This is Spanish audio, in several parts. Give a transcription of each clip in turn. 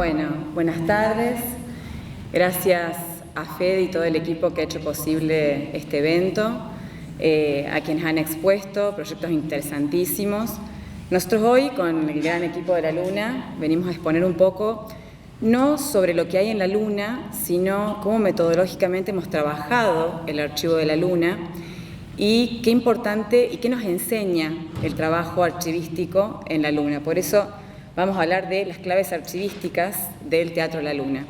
Bueno, buenas tardes. Gracias a Fede y todo el equipo que ha hecho posible este evento, a quienes han expuesto proyectos interesantísimos. Nosotros hoy, con el gran equipo de la Luna, venimos a exponer un poco, no sobre lo que hay en la Luna, sino cómo metodológicamente hemos trabajado el archivo de la Luna y qué importante y qué nos enseña el trabajo archivístico en la Luna. Por eso vamos a hablar de las claves archivísticas del Teatro La Luna.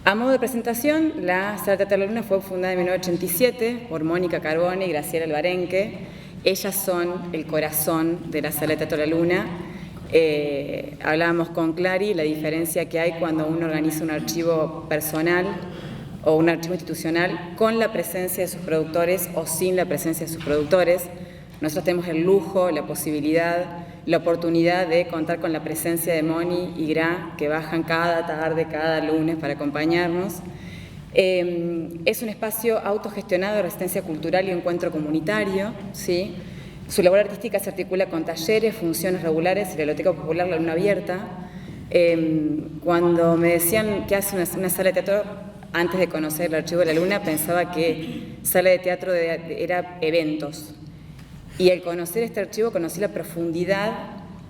A modo de presentación, la Sala de Teatro de la Luna fue fundada en 1987 por Mónica Carbone y Graciela Albarenque. Ellas son el corazón de la Sala de Teatro de la Luna. Hablábamos con Clary la diferencia que hay cuando uno organiza un archivo personal o un archivo institucional con la presencia de sus productores o sin la presencia de sus productores. Nosotros tenemos el lujo, la posibilidad, la oportunidad de contar con la presencia de Moni y Gra, que bajan cada tarde, cada lunes para acompañarnos. Es un espacio autogestionado de resistencia cultural y encuentro comunitario, ¿sí? Su labor artística se articula con talleres, funciones regulares y la Biblioteca Popular La Luna Abierta. Cuando me decían que hace una sala de teatro, antes de conocer el archivo de la Luna, pensaba que sala de teatro era eventos. Y al conocer este archivo conocí la profundidad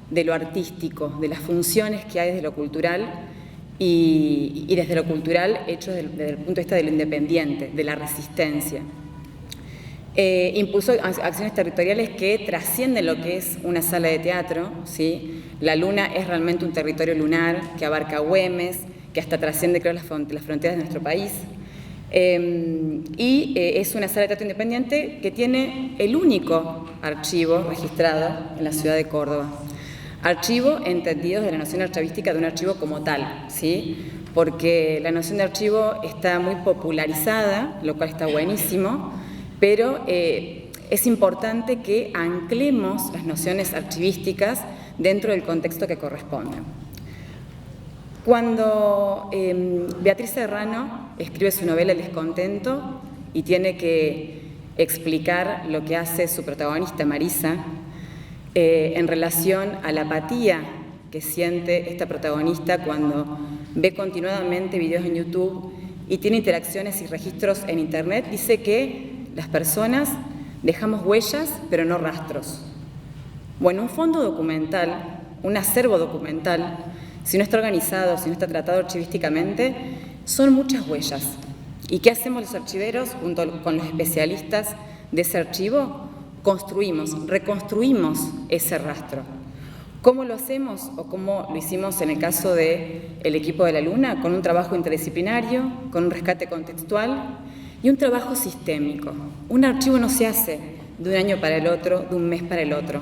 de lo artístico, de las funciones que hay desde lo cultural y desde lo cultural hecho desde el punto de vista de lo independiente, de la resistencia. Impulsó acciones territoriales que trascienden lo que es una sala de teatro, ¿sí? La Luna es realmente un territorio lunar que abarca Güemes, que hasta trasciende, creo, las fronteras de nuestro país. Es una sala de teatro independiente que tiene el único archivo registrado en la ciudad de Córdoba. Archivo entendido de la noción archivística de un archivo como tal, ¿sí? Porque la noción de archivo está muy popularizada, lo cual está buenísimo, pero es importante que anclemos las nociones archivísticas dentro del contexto que corresponde. Cuando Beatriz Serrano escribe su novela El descontento y tiene que explicar lo que hace su protagonista Marisa en relación a la apatía que siente esta protagonista cuando ve continuadamente videos en YouTube y tiene interacciones y registros en Internet, dice que las personas dejamos huellas pero no rastros. Bueno, un fondo documental, un acervo documental, si no está organizado, si no está tratado archivísticamente, son muchas huellas. ¿Y qué hacemos los archiveros junto con los especialistas de ese archivo? Reconstruimos ese rastro. ¿Cómo lo hacemos o cómo lo hicimos en el caso del equipo de la Luna? Con un trabajo interdisciplinario, con un rescate contextual y un trabajo sistémico. Un archivo no se hace de un año para el otro, de un mes para el otro.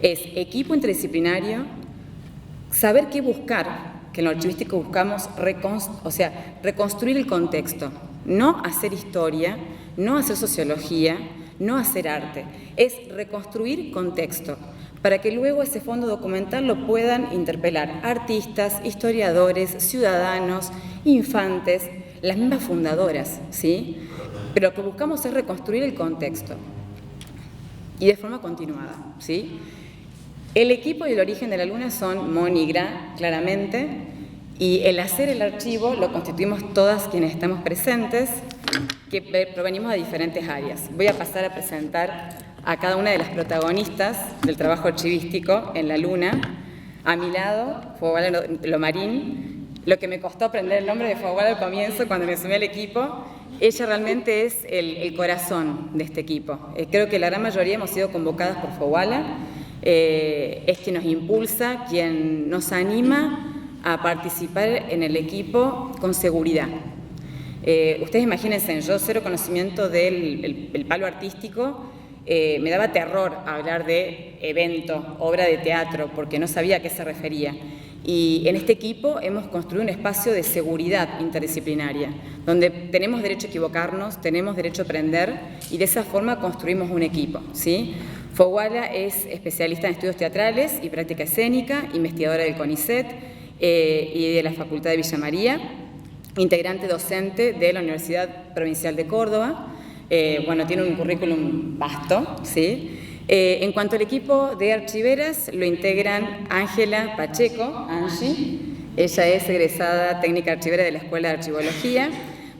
Es equipo interdisciplinario, saber qué buscar, que en lo archivístico buscamos reconstruir el contexto, no hacer historia, no hacer sociología, no hacer arte, es reconstruir contexto, para que luego ese fondo documental lo puedan interpelar artistas, historiadores, ciudadanos, infantes, las mismas fundadoras, ¿sí? Pero lo que buscamos es reconstruir el contexto y de forma continuada, ¿sí? El equipo y el origen de la Luna son Moni y Gra, claramente, y el hacer el archivo lo constituimos todas quienes estamos presentes, que provenimos de diferentes áreas. Voy a pasar a presentar a cada una de las protagonistas del trabajo archivístico en la Luna. A mi lado, Foguala Lomarín, lo que me costó aprender el nombre de Foguala al comienzo cuando me sumé al equipo. Ella realmente es el corazón de este equipo. Creo que la gran mayoría hemos sido convocadas por Foguala. Es quien nos impulsa, quien nos anima a participar en el equipo con seguridad. Ustedes imagínense, yo cero conocimiento del palo artístico, me daba terror hablar de evento, obra de teatro, porque no sabía a qué se refería. Y en este equipo hemos construido un espacio de seguridad interdisciplinaria, donde tenemos derecho a equivocarnos, tenemos derecho a aprender y de esa forma construimos un equipo, ¿sí? Foguala es especialista en estudios teatrales y práctica escénica, investigadora del CONICET y de la Facultad de Villa María, integrante docente de la Universidad Provincial de Córdoba. Tiene un currículum vasto, ¿sí? En cuanto al equipo de archiveras, lo integran Ángela Pacheco, Angie, Ella es egresada técnica archivera de la Escuela de Archivología.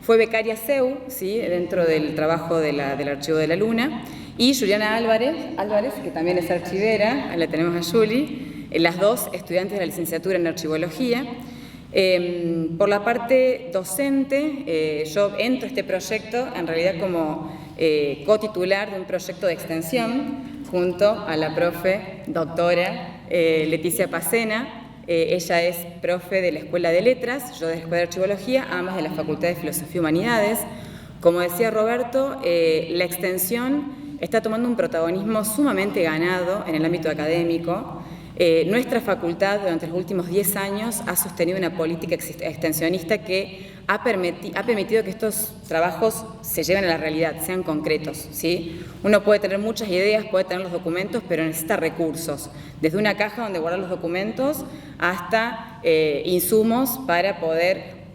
Fue becaria CEU, ¿sí?, dentro del trabajo del Archivo de la Luna. Y Juliana Álvarez, que también es archivera, ahí la tenemos a Juli, las dos estudiantes de la licenciatura en Archivología. Por la parte docente, yo entro a este proyecto en realidad como cotitular de un proyecto de extensión junto a la profe doctora Leticia Pacena. Ella es profe de la Escuela de Letras, yo de la Escuela de Archivología, ambas de la Facultad de Filosofía y Humanidades. Como decía Roberto, la extensión está tomando un protagonismo sumamente ganado en el ámbito académico. Nuestra facultad durante los últimos 10 años ha sostenido una política extensionista que ha permitido que estos trabajos se lleven a la realidad, sean concretos, ¿sí? Uno puede tener muchas ideas, puede tener los documentos, pero necesita recursos, desde una caja donde guardar los documentos hasta insumos para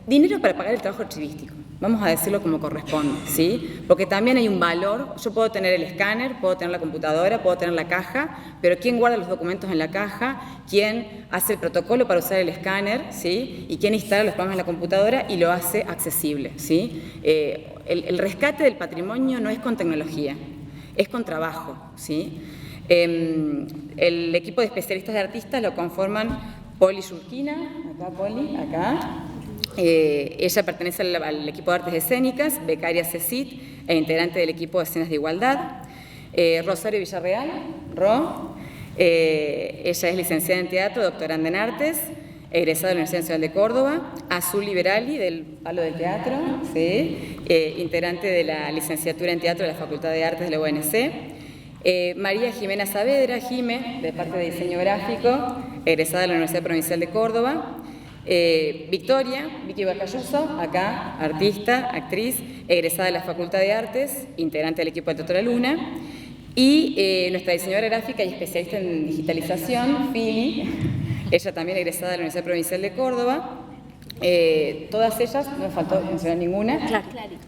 dinero para pagar el trabajo archivístico. Vamos a decirlo como corresponde, ¿sí? Porque también hay un valor. Yo puedo tener el escáner, puedo tener la computadora, puedo tener la caja, pero ¿quién guarda los documentos en la caja? ¿Quién hace el protocolo para usar el escáner? ¿Sí? ¿Y quién instala los programas en la computadora y lo hace accesible? ¿Sí? El rescate del patrimonio no es con tecnología, es con trabajo, ¿sí? El equipo de especialistas de artistas lo conforman Poli Yurkina, acá Poli, acá. Ella pertenece al equipo de artes escénicas, becaria CECIT e integrante del equipo de escenas de igualdad. Rosario Villarreal, ella es licenciada en teatro, doctoranda en artes, egresada de la Universidad Nacional de Córdoba. Azul Liberali, del palo del teatro, ¿sí? Integrante de la licenciatura en teatro de la Facultad de Artes de la UNC. María Jimena Saavedra, Jime, de parte de diseño gráfico, egresada de la Universidad Provincial de Córdoba. Vicky Bacayuso, acá, artista, actriz, egresada de la Facultad de Artes, integrante del equipo de Teatro de la Luna. Y nuestra diseñadora gráfica y especialista en digitalización, Fili, ella también egresada de la Universidad Provincial de Córdoba. Todas ellas, no me faltó mencionar ninguna.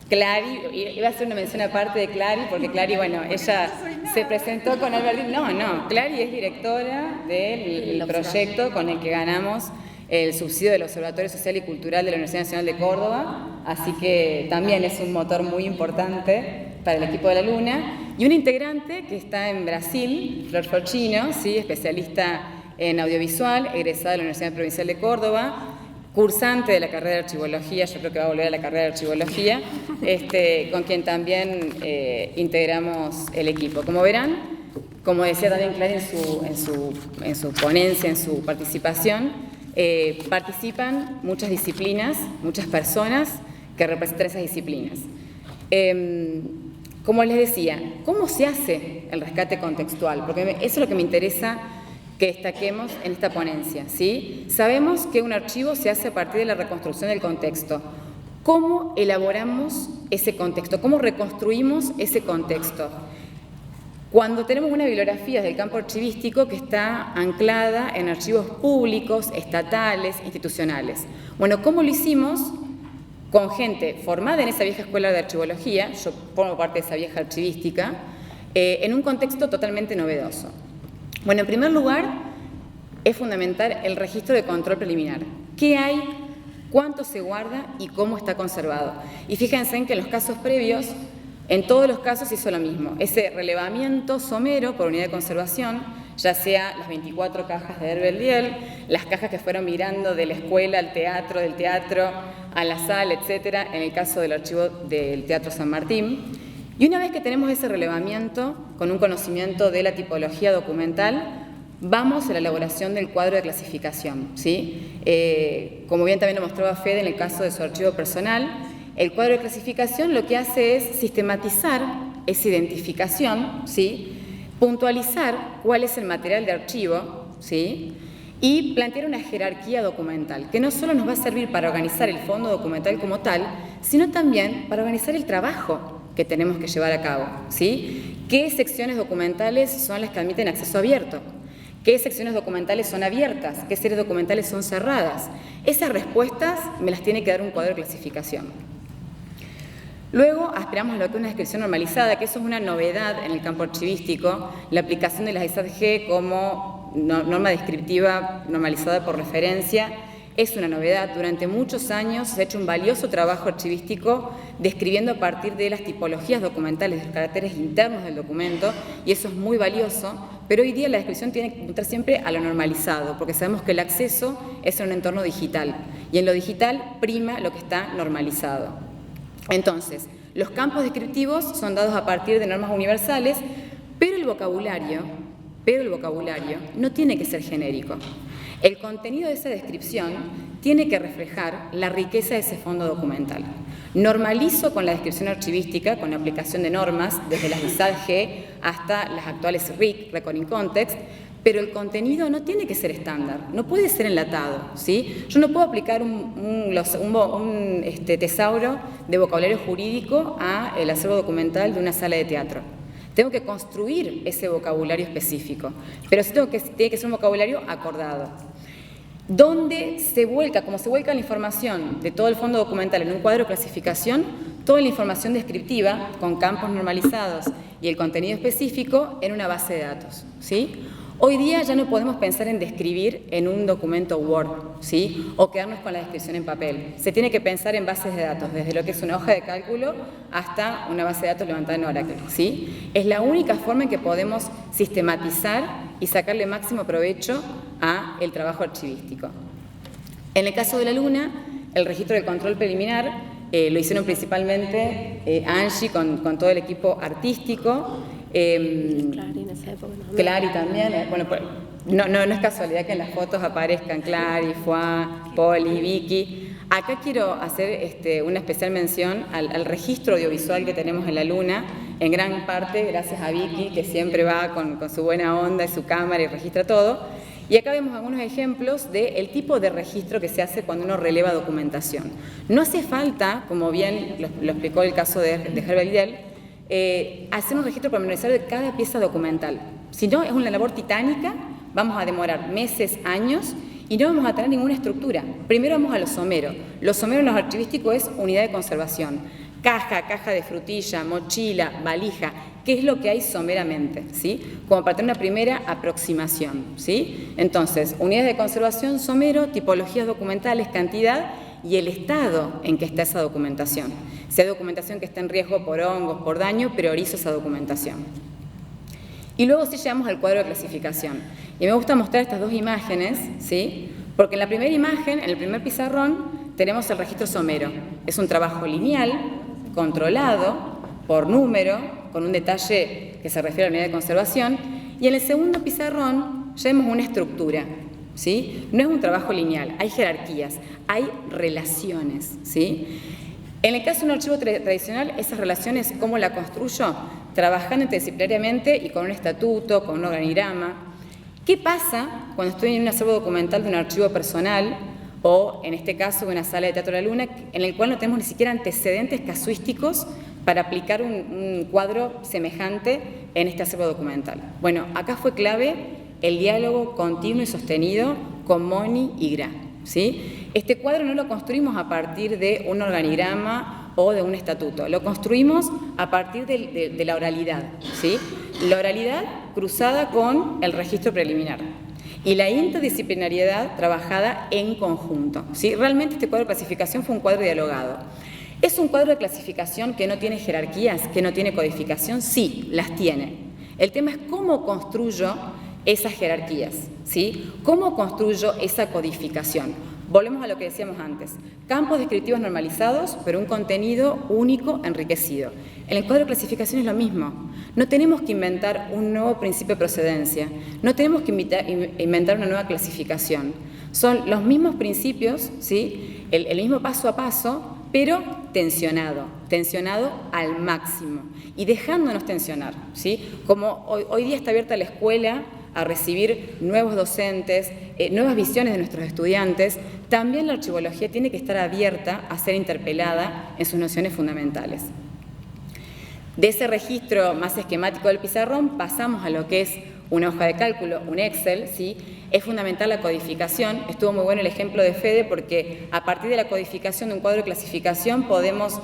Clary, iba a hacer una mención aparte de Clary, porque Clary, bueno, ella se presentó con Albertín. No, Clary es directora del proyecto con el que ganamos el subsidio del Observatorio Social y Cultural de la Universidad Nacional de Córdoba, así que también es un motor muy importante para el equipo de la Luna. Y una integrante que está en Brasil, Flor Forchino, ¿sí?, especialista en audiovisual, egresada de la Universidad Provincial de Córdoba, cursante de la carrera de Archivología, yo creo que va a volver a la carrera de Archivología, con quien también integramos el equipo. Como verán, como decía también Clary en su ponencia, en su participación, participan muchas disciplinas, muchas personas que representan esas disciplinas. Como les decía, ¿cómo se hace el rescate contextual? Porque eso es lo que me interesa que destaquemos en esta ponencia, ¿sí? Sabemos que un archivo se hace a partir de la reconstrucción del contexto. ¿Cómo elaboramos ese contexto? ¿Cómo reconstruimos ese contexto? Cuando tenemos una bibliografía del campo archivístico que está anclada en archivos públicos, estatales, institucionales. Bueno, ¿cómo lo hicimos? Con gente formada en esa vieja escuela de archivología, yo formo parte de esa vieja archivística, en un contexto totalmente novedoso. Bueno, en primer lugar, es fundamental el registro de control preliminar. ¿Qué hay? ¿Cuánto se guarda? ¿Y cómo está conservado? Y fíjense en que en los casos previos, en todos los casos se hizo lo mismo, ese relevamiento somero por unidad de conservación, ya sea las 24 cajas de Herbert Liel, las cajas que fueron mirando de la escuela al teatro, del teatro a la sala, etcétera, en el caso del archivo del Teatro San Martín. Y una vez que tenemos ese relevamiento, con un conocimiento de la tipología documental, vamos a la elaboración del cuadro de clasificación, ¿sí? Como bien también lo mostraba Fede en el caso de su archivo personal, el cuadro de clasificación lo que hace es sistematizar esa identificación, ¿sí?, puntualizar cuál es el material de archivo, ¿sí?, y plantear una jerarquía documental, que no solo nos va a servir para organizar el fondo documental como tal, sino también para organizar el trabajo que tenemos que llevar a cabo, ¿sí? ¿Qué secciones documentales son las que admiten acceso abierto? ¿Qué secciones documentales son abiertas? ¿Qué series documentales son cerradas? Esas respuestas me las tiene que dar un cuadro de clasificación. Luego aspiramos a lo que es una descripción normalizada, que eso es una novedad en el campo archivístico, la aplicación de las ISAT-G como norma descriptiva normalizada por referencia es una novedad. Durante muchos años se ha hecho un valioso trabajo archivístico describiendo a partir de las tipologías documentales, de los caracteres internos del documento, y eso es muy valioso, pero hoy día la descripción tiene que apuntar siempre a lo normalizado, porque sabemos que el acceso es en un entorno digital, y en lo digital prima lo que está normalizado. Entonces, los campos descriptivos son dados a partir de normas universales, pero el vocabulario no tiene que ser genérico. El contenido de esa descripción tiene que reflejar la riqueza de ese fondo documental. Normalizo con la descripción archivística, con la aplicación de normas, desde las ISAD-G hasta las actuales RIC, Record in Context, pero el contenido no tiene que ser estándar, no puede ser enlatado, ¿sí? Yo no puedo aplicar un tesauro de vocabulario jurídico al acervo documental de una sala de teatro. Tengo que construir ese vocabulario específico, pero sí tiene que ser un vocabulario acordado. Donde se vuelca, como se vuelca la información de todo el fondo documental en un cuadro de clasificación, toda la información descriptiva con campos normalizados y el contenido específico en una base de datos, ¿sí? Hoy día ya no podemos pensar en describir en un documento Word, ¿sí? O quedarnos con la descripción en papel. Se tiene que pensar en bases de datos, desde lo que es una hoja de cálculo hasta una base de datos levantada en Oracle, ¿sí? Es la única forma en que podemos sistematizar y sacarle máximo provecho al trabajo archivístico. En el caso de la Luna, el registro del control preliminar lo hicieron principalmente Angie con todo el equipo artístico. Clary en esa época. Clary también, bueno, no es casualidad que en las fotos aparezcan Clary, Fuá, Poli, Vicky. Acá quiero hacer una especial mención al registro audiovisual que tenemos en la Luna, en gran parte gracias a Vicky, que siempre va con su buena onda y su cámara y registra todo. Y acá vemos algunos ejemplos del tipo de registro que se hace cuando uno releva documentación. No hace falta, como bien lo explicó el caso de Herbert Lidell, hacer un registro pormenorizado de cada pieza documental. Si no, es una labor titánica, vamos a demorar meses, años, y no vamos a tener ninguna estructura. Primero vamos a los someros. Los someros en los archivísticos es unidad de conservación. Caja de frutilla, mochila, valija, ¿qué es lo que hay someramente? ¿Sí? Como para tener una primera aproximación, ¿sí? Entonces, unidades de conservación, somero, tipologías documentales, cantidad y el estado en que está esa documentación. Si hay documentación que está en riesgo por hongos, por daño, priorizo esa documentación. Y luego sí llegamos al cuadro de clasificación. Y me gusta mostrar estas dos imágenes, ¿sí? Porque en la primera imagen, en el primer pizarrón, tenemos el registro somero. Es un trabajo lineal, controlado, por número, con un detalle que se refiere a la unidad de conservación. Y en el segundo pizarrón ya vemos una estructura, ¿sí? No es un trabajo lineal, hay jerarquías, hay relaciones, ¿sí? En el caso de un archivo tradicional, esas relaciones, ¿cómo la construyo? Trabajando interdisciplinariamente y con un estatuto, con un organigrama. ¿Qué pasa cuando estoy en un acervo documental de un archivo personal o, en este caso, de una sala de Teatro de la Luna, en el cual no tenemos ni siquiera antecedentes casuísticos para aplicar un cuadro semejante en este acervo documental? Bueno, acá fue clave el diálogo continuo y sostenido con Moni y Gra, ¿sí? Este cuadro no lo construimos a partir de un organigrama o de un estatuto, lo construimos a partir de la oralidad, ¿sí? La oralidad cruzada con el registro preliminar y la interdisciplinariedad trabajada en conjunto, ¿sí? Realmente este cuadro de clasificación fue un cuadro dialogado. ¿Es un cuadro de clasificación que no tiene jerarquías, que no tiene codificación? Sí, las tiene. El tema es cómo construyo esas jerarquías, ¿sí? ¿Cómo construyo esa codificación? Volvemos a lo que decíamos antes. Campos descriptivos normalizados, pero un contenido único, enriquecido. En el cuadro de clasificación es lo mismo. No tenemos que inventar un nuevo principio de procedencia. No tenemos que inventar una nueva clasificación. Son los mismos principios, ¿sí? El mismo paso a paso, pero tensionado al máximo y dejándonos tensionar, ¿sí? Como hoy día está abierta la escuela a recibir nuevos docentes, nuevas visiones de nuestros estudiantes, también la archivología tiene que estar abierta a ser interpelada en sus nociones fundamentales. De ese registro más esquemático del pizarrón pasamos a lo que es una hoja de cálculo, un Excel, ¿sí? Es fundamental la codificación. Estuvo muy bueno el ejemplo de Fede porque a partir de la codificación de un cuadro de clasificación podemos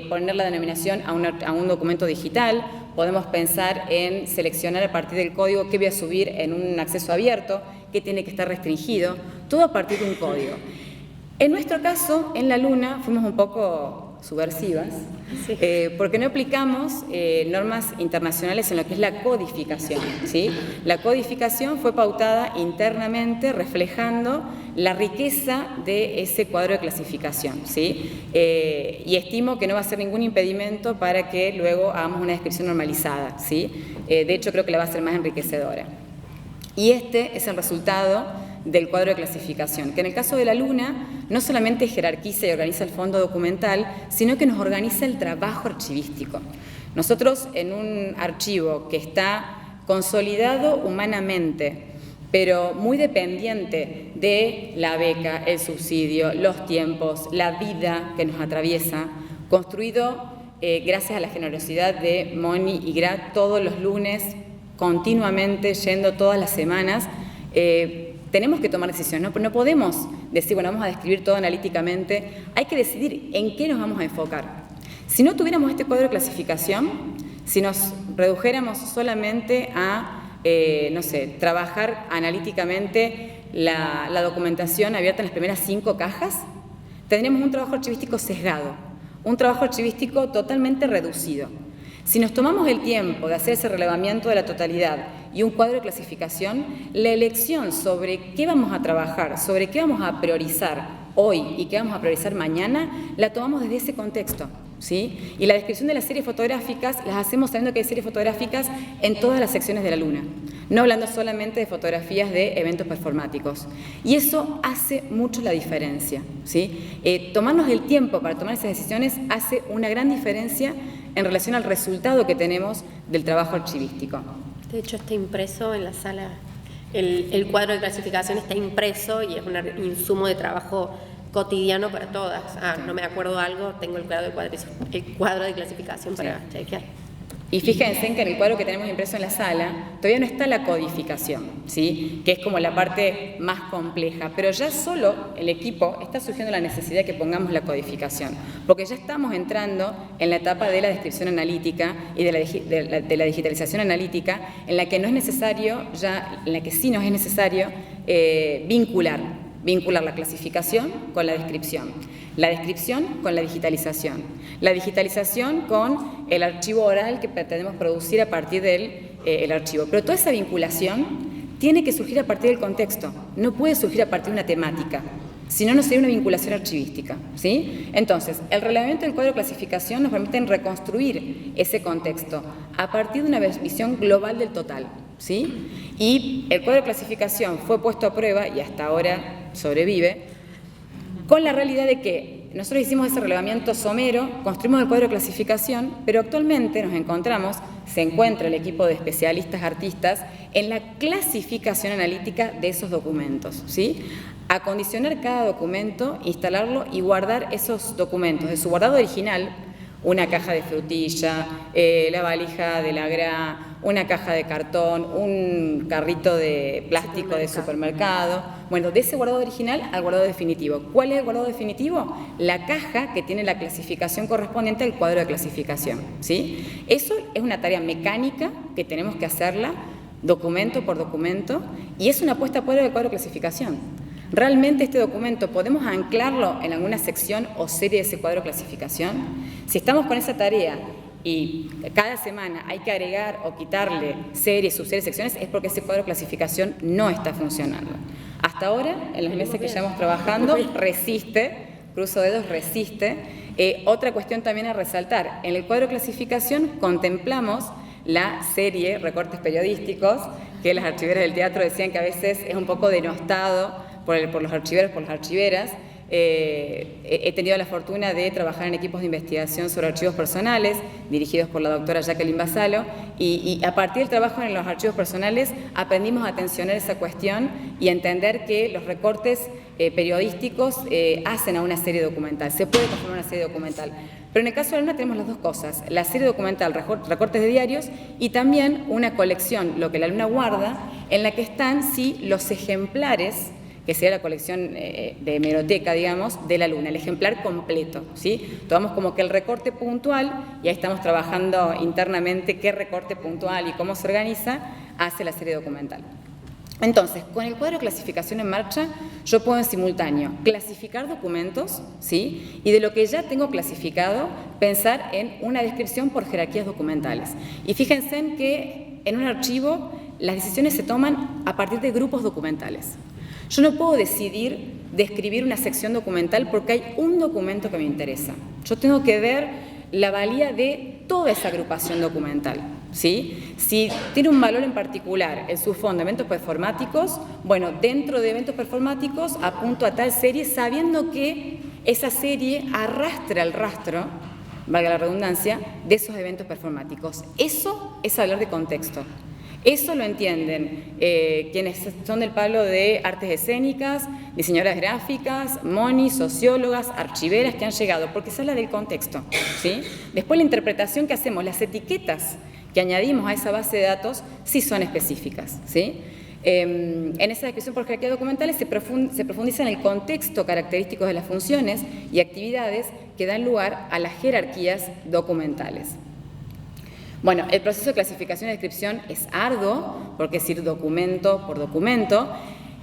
poner la denominación a un documento digital, podemos pensar en seleccionar a partir del código qué voy a subir en un acceso abierto, qué tiene que estar restringido, todo a partir de un código. En nuestro caso, en la Luna, fuimos un poco subversivas, sí, porque no aplicamos normas internacionales en lo que es la codificación, ¿sí? La codificación fue pautada internamente reflejando la riqueza de ese cuadro de clasificación, ¿sí? Y estimo que no va a ser ningún impedimento para que luego hagamos una descripción normalizada, ¿sí? De hecho, creo que la va a ser más enriquecedora. Y este es el resultado del cuadro de clasificación, que en el caso de la Luna no solamente jerarquiza y organiza el fondo documental, sino que nos organiza el trabajo archivístico. Nosotros, en un archivo que está consolidado humanamente, pero muy dependiente de la beca, el subsidio, los tiempos, la vida que nos atraviesa, construido gracias a la generosidad de Moni y Gra todos los lunes, continuamente, yendo todas las semanas, tenemos que tomar decisiones, no podemos decir, bueno, vamos a describir todo analíticamente, hay que decidir en qué nos vamos a enfocar. Si no tuviéramos este cuadro de clasificación, si nos redujéramos solamente a, no sé, trabajar analíticamente la documentación abierta en las primeras 5 cajas, tendríamos un trabajo archivístico sesgado, un trabajo archivístico totalmente reducido. Si nos tomamos el tiempo de hacer ese relevamiento de la totalidad y un cuadro de clasificación, la elección sobre qué vamos a trabajar, sobre qué vamos a priorizar hoy y qué vamos a priorizar mañana, la tomamos desde ese contexto, ¿sí? Y la descripción de las series fotográficas las hacemos sabiendo que hay series fotográficas en todas las secciones de la Luna, no hablando solamente de fotografías de eventos performáticos. Y eso hace mucho la diferencia, ¿sí? Tomarnos el tiempo para tomar esas decisiones hace una gran diferencia en relación al resultado que tenemos del trabajo archivístico. De hecho, está impreso en la sala, el cuadro de clasificación está impreso y es un insumo de trabajo cotidiano para todas. No me acuerdo algo, tengo el cuadro de clasificación para chequear. Y fíjense en que en el cuadro que tenemos impreso en la sala todavía no está la codificación, ¿sí? Que es como la parte más compleja, pero ya solo el equipo está surgiendo la necesidad de que pongamos la codificación, porque ya estamos entrando en la etapa de la descripción analítica y de la digitalización analítica, en la que no es necesario, en la que sí nos es necesario vincular la clasificación con la descripción con la digitalización con el archivo oral que pretendemos producir a partir del archivo. Pero toda esa vinculación tiene que surgir a partir del contexto, no puede surgir a partir de una temática, si no, no sería una vinculación archivística, ¿sí? Entonces, el relevamiento del cuadro de clasificación nos permite reconstruir ese contexto a partir de una visión global del total, ¿sí? Y el cuadro de clasificación fue puesto a prueba y hasta ahora sobrevive con la realidad de que nosotros hicimos ese relevamiento somero, construimos el cuadro de clasificación, pero actualmente se encuentra el equipo de especialistas artistas en la clasificación analítica de esos documentos, ¿sí? Acondicionar cada documento, instalarlo y guardar esos documentos de su guardado original, una caja de frutilla, la valija de la Gra, una caja de cartón, un carrito de plástico de supermercado. Bueno, de ese guardado original al guardado definitivo. ¿Cuál es el guardado definitivo? La caja que tiene la clasificación correspondiente al cuadro de clasificación, ¿sí? Eso es una tarea mecánica que tenemos que hacerla documento por documento y es una puesta a prueba del cuadro de clasificación. ¿Realmente este documento podemos anclarlo en alguna sección o serie de ese cuadro de clasificación? Si estamos con esa tarea y cada semana hay que agregar o quitarle series, subseries, secciones, es porque ese cuadro de clasificación no está funcionando. Hasta ahora, en los meses que llevamos trabajando, resiste, cruzo dedos, resiste. Otra cuestión también a resaltar, en el cuadro de clasificación contemplamos la serie Recortes Periodísticos, que las archiveras del teatro decían que a veces es un poco denostado por los archiveros, por las archiveras. He tenido la fortuna de trabajar en equipos de investigación sobre archivos personales, dirigidos por la doctora Jacqueline Basalo, y a partir del trabajo en los archivos personales aprendimos a tensionar esa cuestión y a entender que los recortes periodísticos hacen a una serie documental, se puede conformar una serie documental. Pero en el caso de la Luna tenemos las dos cosas, la serie documental, recortes de diarios, y también una colección, lo que la Luna guarda, en la que están los ejemplares, que sería la colección de hemeroteca, digamos, de la Luna, el ejemplar completo, ¿sí? Tomamos como que el recorte puntual, y ahí estamos trabajando internamente qué recorte puntual y cómo se organiza, hace la serie documental. Entonces, con el cuadro de clasificación en marcha, yo puedo en simultáneo clasificar documentos, ¿sí? Y de lo que ya tengo clasificado, pensar en una descripción por jerarquías documentales. Y fíjense en que en un archivo las decisiones se toman a partir de grupos documentales. Yo no puedo decidir describir una sección documental porque hay un documento que me interesa. Yo tengo que ver la valía de toda esa agrupación documental, ¿sí? Si tiene un valor en particular el subfondo de eventos performáticos, bueno, dentro de eventos performáticos apunto a tal serie sabiendo que esa serie arrastra el rastro, valga la redundancia, de esos eventos performáticos. Eso es hablar de contexto. Eso lo entienden quienes son del palo de artes escénicas, diseñadoras gráficas, monis, sociólogas, archiveras que han llegado, porque se habla del contexto, ¿sí? Después la interpretación que hacemos, las etiquetas que añadimos a esa base de datos, sí son específicas, ¿sí? En esa descripción por jerarquía documentales se profundiza en el contexto característico de las funciones y actividades que dan lugar a las jerarquías documentales. Bueno, el proceso de clasificación y descripción es arduo, porque es ir documento por documento.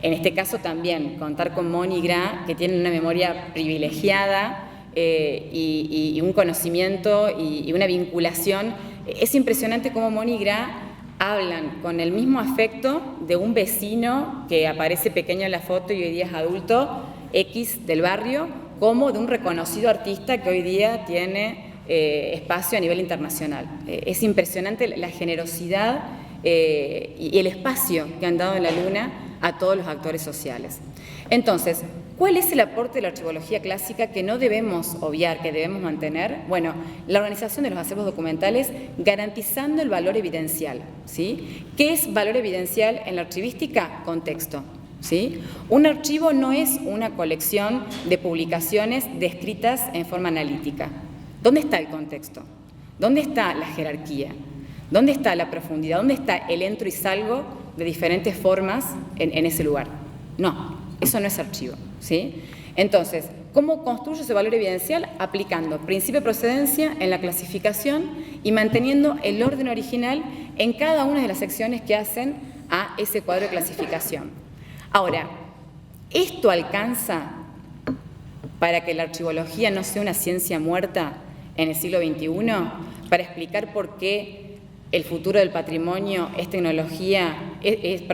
En este caso también contar con Moni y Gra, que tienen una memoria privilegiada y un conocimiento y una vinculación. Es impresionante cómo Moni y Gra hablan con el mismo afecto de un vecino que aparece pequeño en la foto y hoy día es adulto, X del barrio, como de un reconocido artista que hoy día tiene espacio a nivel internacional. Es impresionante la generosidad y el espacio que han dado en la Luna a todos los actores sociales. Entonces, ¿cuál es el aporte de la archivología clásica que no debemos obviar, que debemos mantener? Bueno, la organización de los acervos documentales garantizando el valor evidencial, ¿sí? ¿Qué es valor evidencial en la archivística? Contexto, ¿sí? Un archivo no es una colección de publicaciones descritas en forma analítica. ¿Dónde está el contexto? ¿Dónde está la jerarquía? ¿Dónde está la profundidad? ¿Dónde está el entro y salgo de diferentes formas en ese lugar? No, eso no es archivo, ¿sí? Entonces, ¿cómo construyo ese valor evidencial? Aplicando principio de procedencia en la clasificación y manteniendo el orden original en cada una de las secciones que hacen a ese cuadro de clasificación. Ahora, ¿esto alcanza para que la archivología no sea una ciencia muerta en el siglo XXI? Para explicar por qué el futuro del patrimonio es tecnología, es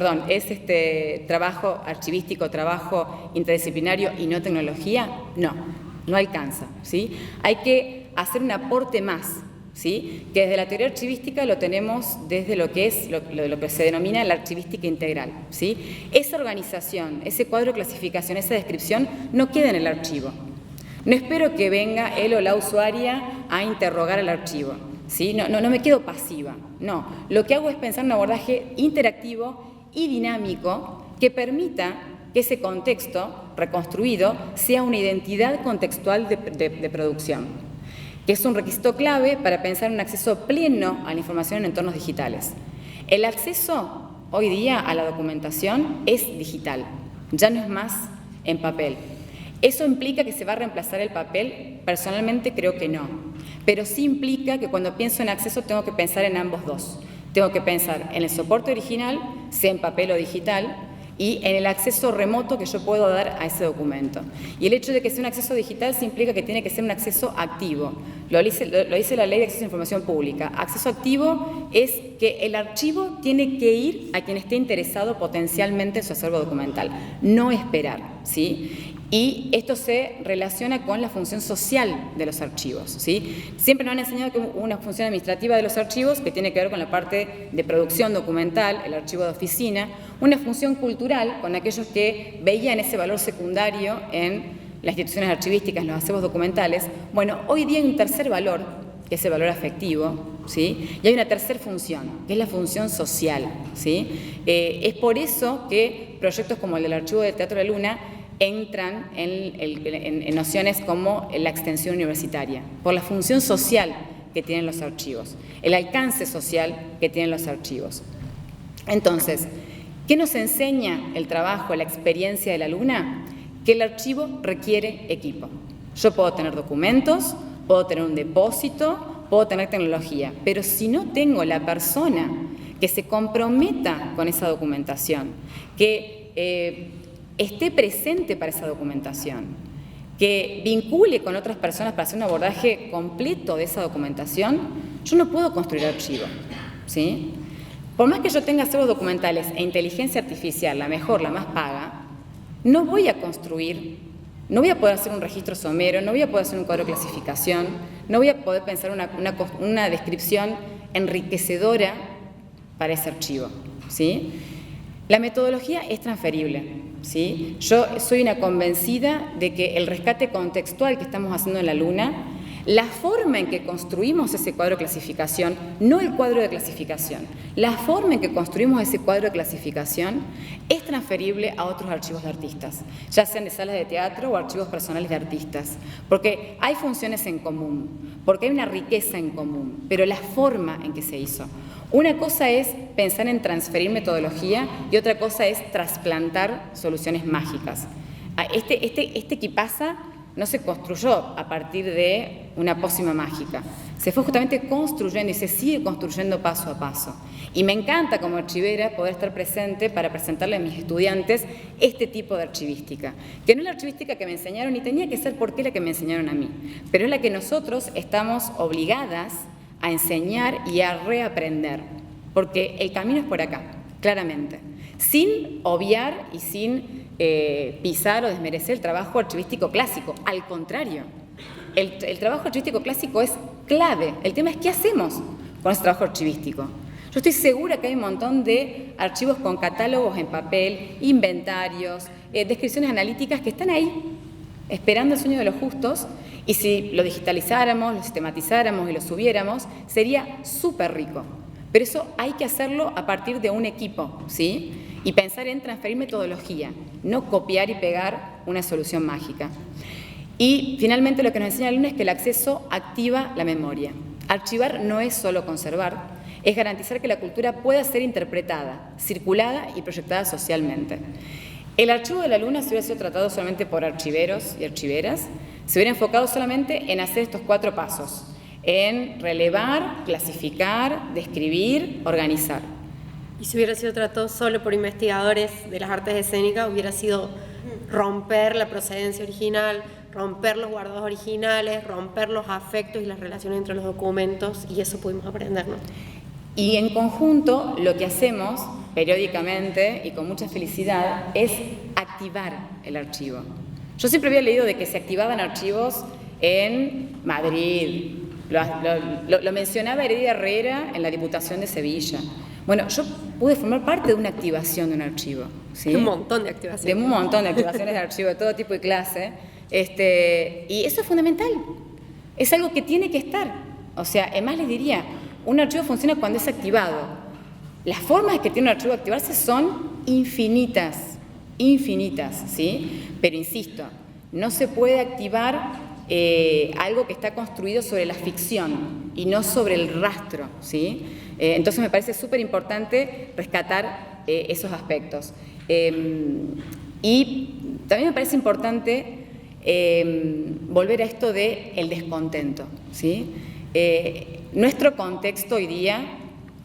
trabajo archivístico, trabajo interdisciplinario y no tecnología. No alcanza, ¿sí? Hay que hacer un aporte más, ¿sí? Que desde la teoría archivística lo tenemos desde lo que es lo que se denomina la archivística integral, ¿sí? Esa organización, ese cuadro de clasificación, esa descripción no queda en el archivo. No espero que venga él o la usuaria a interrogar al archivo, ¿sí? No me quedo pasiva, no. Lo que hago es pensar en un abordaje interactivo y dinámico que permita que ese contexto reconstruido sea una identidad contextual de producción, que es un requisito clave para pensar en un acceso pleno a la información en entornos digitales. El acceso hoy día a la documentación es digital, ya no es más en papel. ¿Eso implica que se va a reemplazar el papel? Personalmente creo que no, pero sí implica que cuando pienso en acceso tengo que pensar en ambos dos. Tengo que pensar en el soporte original, sea en papel o digital, y en el acceso remoto que yo puedo dar a ese documento. Y el hecho de que sea un acceso digital sí implica que tiene que ser un acceso activo. Lo dice la Ley de Acceso a Información Pública. Acceso activo es que el archivo tiene que ir a quien esté interesado potencialmente en su acervo documental, no esperar, ¿sí? Y esto se relaciona con la función social de los archivos, ¿sí? Siempre nos han enseñado que una función administrativa de los archivos, que tiene que ver con la parte de producción documental, el archivo de oficina, una función cultural con aquellos que veían ese valor secundario en las instituciones archivísticas, en los acervos documentales. Bueno, hoy día hay un tercer valor, que es el valor afectivo, ¿sí? Y hay una tercera función, que es la función social, ¿sí? Es por eso que proyectos como el del Archivo del Teatro de la Luna entran en nociones como la extensión universitaria, por la función social que tienen los archivos, el alcance social que tienen los archivos. Entonces, ¿qué nos enseña el trabajo, la experiencia de la Luna? Que el archivo requiere equipo. Yo puedo tener documentos, puedo tener un depósito, puedo tener tecnología, pero si no tengo la persona que se comprometa con esa documentación, que esté presente para esa documentación, que vincule con otras personas para hacer un abordaje completo de esa documentación, yo no puedo construir archivo, ¿sí? Por más que yo tenga acervos documentales e inteligencia artificial, la mejor, la más paga, no voy a construir, no voy a poder hacer un registro somero, no voy a poder hacer un cuadro de clasificación, no voy a poder pensar una descripción enriquecedora para ese archivo, ¿sí? La metodología es transferible, ¿sí? Yo soy una convencida de que el rescate contextual que estamos haciendo en la Luna, la forma en que construimos ese cuadro de clasificación, no el cuadro de clasificación, la forma en que construimos ese cuadro de clasificación es transferible a otros archivos de artistas, ya sean de salas de teatro o archivos personales de artistas, porque hay funciones en común, porque hay una riqueza en común, pero la forma en que se hizo. Una cosa es pensar en transferir metodología y otra cosa es trasplantar soluciones mágicas. Este Kipasa no se construyó a partir de una pócima mágica, se fue justamente construyendo y se sigue construyendo paso a paso. Y me encanta como archivera poder estar presente para presentarle a mis estudiantes este tipo de archivística, que no es la archivística que me enseñaron, ni tenía que ser porque la que me enseñaron a mí, pero es la que nosotros estamos obligadas a enseñar y a reaprender, porque el camino es por acá, claramente, sin obviar y sin pisar o desmerecer el trabajo archivístico clásico. Al contrario, el trabajo archivístico clásico es clave. El tema es qué hacemos con ese trabajo archivístico. Yo estoy segura que hay un montón de archivos con catálogos en papel, inventarios, descripciones analíticas que están ahí, esperando el sueño de los justos, y si lo digitalizáramos, lo sistematizáramos y lo subiéramos, sería súper rico. Pero eso hay que hacerlo a partir de un equipo, ¿sí? Y pensar en transferir metodología, no copiar y pegar una solución mágica. Y finalmente lo que nos enseña la Luna es que el acceso activa la memoria. Archivar no es solo conservar, es garantizar que la cultura pueda ser interpretada, circulada y proyectada socialmente. El archivo de la Luna, si hubiera sido tratado solamente por archiveros y archiveras, se hubiera enfocado solamente en hacer estos 4 pasos, en relevar, clasificar, describir, organizar. Y si hubiera sido tratado solo por investigadores de las artes escénicas, hubiera sido romper la procedencia original, romper los guardados originales, romper los afectos y las relaciones entre los documentos, y eso pudimos aprender, ¿no? Y en conjunto, lo que hacemos periódicamente y con mucha felicidad es activar el archivo. Yo siempre había leído de que se activaban archivos en Madrid, lo mencionaba Heredia Herrera en la Diputación de Sevilla. Bueno, yo pude formar parte de una activación de un archivo, ¿sí? Un montón de activaciones. De un montón de activaciones de archivo de todo tipo y clase. Y eso es fundamental. Es algo que tiene que estar. O sea, además les diría, un archivo funciona cuando es activado. Las formas que tiene un archivo de activarse son infinitas, ¿sí? Pero insisto, no se puede activar algo que está construido sobre la ficción y no sobre el rastro, ¿sí? Entonces me parece súper importante rescatar esos aspectos. Y también me parece importante volver a esto del descontento, ¿sí? Nuestro contexto hoy día,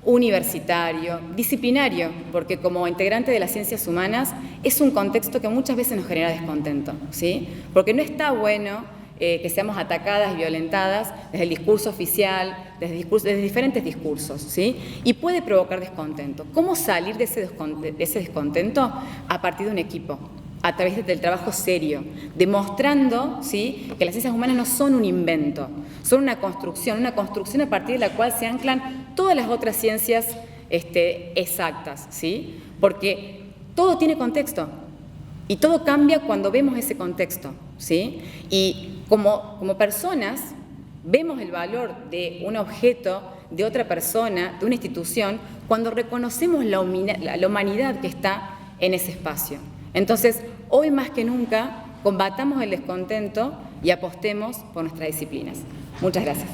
universitario, disciplinario, porque como integrante de las ciencias humanas es un contexto que muchas veces nos genera descontento, ¿sí? Porque no está bueno que seamos atacadas y violentadas desde el discurso oficial, desde diferentes discursos, ¿sí? Y puede provocar descontento. ¿Cómo salir de ese descontento? A partir de un equipo, a través del trabajo serio, demostrando, ¿sí?, que las ciencias humanas no son un invento, son una construcción a partir de la cual se anclan todas las otras ciencias exactas, ¿sí? Porque todo tiene contexto y todo cambia cuando vemos ese contexto, ¿sí? Y como personas vemos el valor de un objeto, de otra persona, de una institución, cuando reconocemos la humanidad que está en ese espacio. Entonces, hoy más que nunca, combatamos el descontento y apostemos por nuestras disciplinas. Muchas gracias.